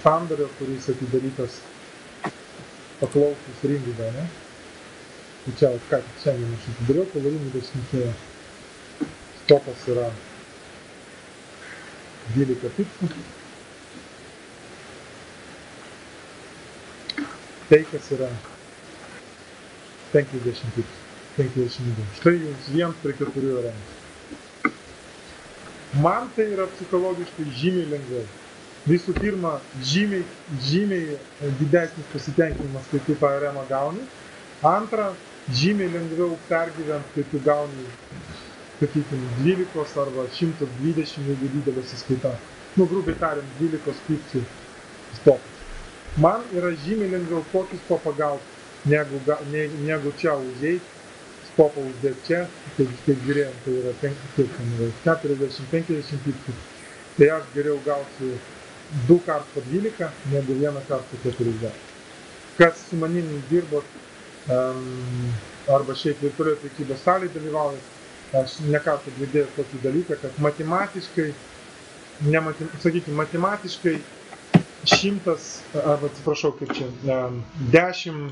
sandorio, kuris atidarytas paklausus ringui, ne? Tai čia, ką tik šiandien aš atidariau, pavadinį dešinėje. Stopas yra 12 pipsų. Teikas yra 50 pipsų. 52. Štai jums 1:4 variantas. Man tai yra psichologiškai žymiai lengviau. Visų pirma, žymiai didesnis pasitenkinimas, kai tu tą remą gauni. Antra, žymiai lengviau pergyvent, kai tu gauni, sakykime, 12 arba 120, jeigu didelė sąskaita. Grubiai tariant, 12 pipsų stopas. Man yra žymiai lengviau tokį stopą gauti, negu čia užeit, stopą uždėti čia, kaip žiūrėjom, tai yra 40-50 pipsų. Tai aš geriau gausiu 2 kartus po 12, negu 1 kartą po 40. Kas su manim dirbot, arba šiaip virtualioje prekybos salėje dalyvaujat, aš ne kartą girdėjau tokį dalyką, kad matematiškai 100, arba atsiprašau, kaip čia, 10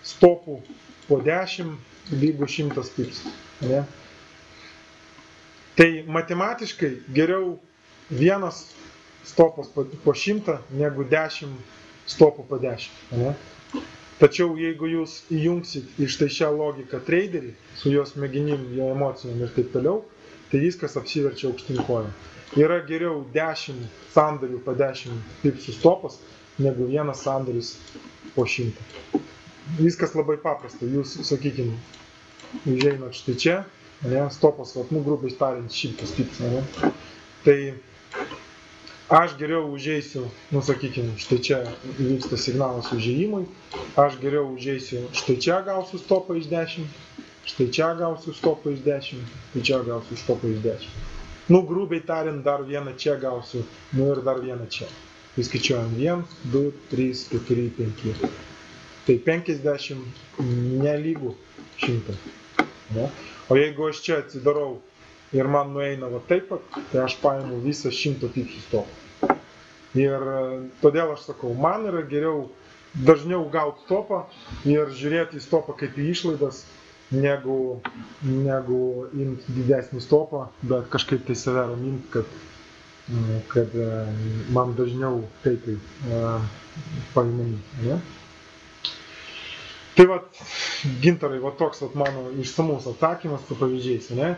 stopų po 10 lygu 100 pipsų. Ne? Tai matematiškai geriau 1 stopas po 100 negu 10 stopų po 10. Ne? Tačiau jeigu jūs įjungsit iš tai šią logiką traderį, su jos mėginim, jo emocijom ir taip toliau, tai viskas apsiverčia aukštyn kojom. Yra geriau 10 sandorių po 10 pipsų stopas, negu 1 sandoris po 100. Viskas labai paprasta. Jūs, sakykime, užeinat štai čia, ne, stopas, grubiai tariant, 100 pipsų. Ne. Tai aš geriau užeisiu, sakykime, štai čia vyksta signalas užėjimui, aš geriau užeisiu, štai čia gausiu stopą iš 10, štai čia gausiu stopą iš 10, štai čia gausiu stopą iš 10. Grubiai tariant, dar vieną čia gausiu, ir dar vieną čia. Įskaičiuojam 1, 2, 3, 4, 5. Tai 50 nelygų 100. Ne? O jeigu aš čia atsidarau ir man nueina va taip pat, tai aš paimu visą 100 pipsų stopą. Ir todėl aš sakau, man yra geriau dažniau gauti stopą ir žiūrėti į stopą kaip į išlaidas, negu imti didesnį stopą, bet kažkaip tai save raminti, kad man dažniau taip paimami. Ne? Tai Gintarai, toks mano išsamus atsakymas su pavyzdžiais. Ne?